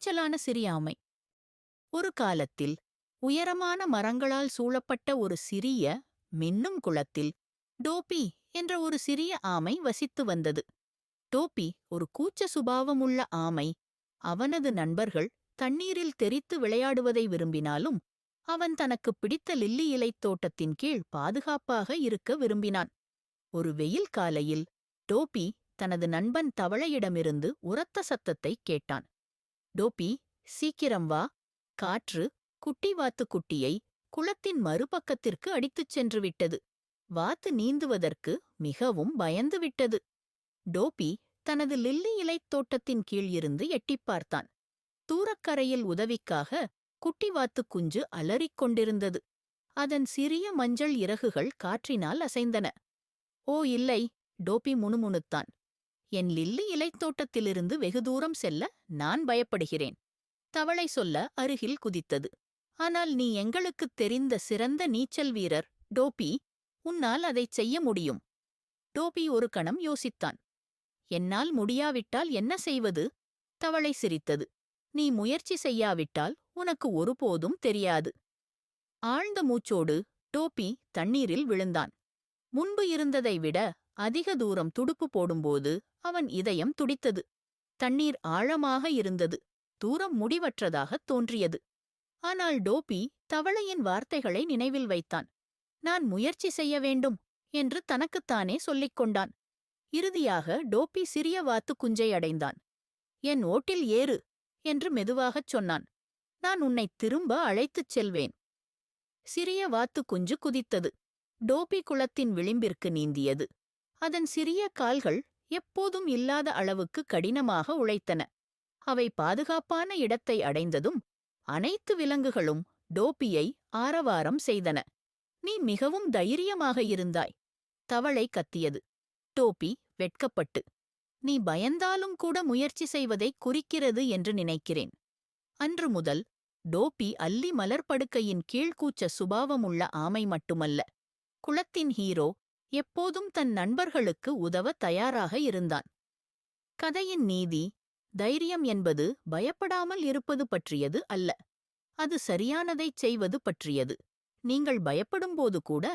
துணிச்சலான சிறிய ஆமை. ஒரு காலத்தில் உயரமான மரங்களால் சூழப்பட்ட ஒரு சிறிய மின்னும் குளத்தில் டோபி என்ற ஒரு சிறிய ஆமை வசித்து வந்தது. டோபி ஒரு கூச்ச சுபாவமுள்ள ஆமை. அவனது நண்பர்கள் தண்ணீரில் தெறித்து விளையாடுவதை விரும்பினாலும் அவன் தனக்கு பிடித்த லில்லி இலைத் தோட்டத்தின் கீழ் பாதுகாப்பாக இருக்க விரும்பினான். ஒரு வெயில் காலையில் டோபி தனது நண்பன் தவளையிடமிருந்து உரத்த சத்தத்தைக் கேட்டான். டோபி, சீக்கிரம் வா! காற்று குட்டி வாத்துக்குட்டியை குளத்தின் மறுபக்கத்திற்கு அடித்துச் சென்று விட்டது. வாத்து நீந்துவதற்கு மிகவும் பயந்துவிட்டது. டோபி தனது லில்லி இலைத் தோட்டத்தின் கீழ் இருந்து எட்டிப் பார்த்தான். தூரக்கரையில் உதவிக்காக குட்டி வாத்துக் குஞ்சு அலறிக் கொண்டிருந்தது. அதன் சிறிய மஞ்சள் இறகுகள் காற்றினால் அசைந்தன. ஓ இல்லை, டோபி முணுமுணுத்தான். என் லில்லி இலைத் தோட்டத்திலிருந்து வெகு தூரம் செல்ல நான் பயப்படுகிறேன். தவளை சொல்ல அருகில் குதித்தது. ஆனால் நீ எங்களுக்குத் தெரிந்த சிறந்த நீச்சல் வீரர், டோபி. உன்னால் அதைச் செய்ய முடியும். டோபி ஒரு கணம் யோசித்தான். என்னால் முடியாவிட்டால் என்ன செய்வது? தவளை சிரித்தது. நீ முயற்சி செய்யாவிட்டால் உனக்கு ஒருபோதும் தெரியாது. ஆழ்ந்த மூச்சோடு டோபி தண்ணீரில் விழுந்தான். முன்பு இருந்ததை விட அதிக தூரம் துடுப்பு போடும்போது அவன் இதயம் துடித்தது. தண்ணீர் ஆழமாக இருந்தது. தூரம் முடிவற்றதாகத் தோன்றியது. ஆனால் டோபி தவளையின் வார்த்தைகளை நினைவில் வைத்தான். நான் முயற்சி செய்ய வேண்டும் என்று தனக்குத்தானே சொல்லிக் கொண்டான். இறுதியாக டோபி சிறிய வாத்துக் குஞ்சை அடைந்தான். என் ஓட்டில் ஏறு என்று மெதுவாகச் சொன்னான். நான் உன்னைத் திரும்ப அழைத்துச் செல்வேன். சிறிய வாத்துக் குஞ்சு குதித்தது. டோபி குளத்தின் விளிம்பிற்கு நீந்தியது. அதன் சிறிய கால்கள் எப்போதும் இல்லாத அளவுக்கு கடினமாக உழைத்தன. அவை பாதுகாப்பான இடத்தை அடைந்ததும் அனைத்து விலங்குகளும் டோபியை ஆரவாரம் செய்தன. நீ மிகவும் தைரியமாக இருந்தாய். தவளை கத்தியது. டோபி வெட்கப்பட்டு, நீ பயந்தாலும் கூட முயற்சி செய்வதைக் குறிக்கிறது என்று நினைக்கிறேன். அன்று முதல் டோபி அல்லி மலர்படுக்கையின் கீழ்கூச்ச சுபாவமுள்ள ஆமை மட்டுமல்ல, குளத்தின் ஹீரோ. எப்போதும் தன் நண்பர்களுக்கு உதவ தயாராக இருந்தான். கதையின் நீதி: தைரியம் என்பது பயப்படாமல் இருப்பது பற்றியது அல்ல, அது சரியானதைச் செய்வது பற்றியது. நீங்கள் பயப்படும்போது கூட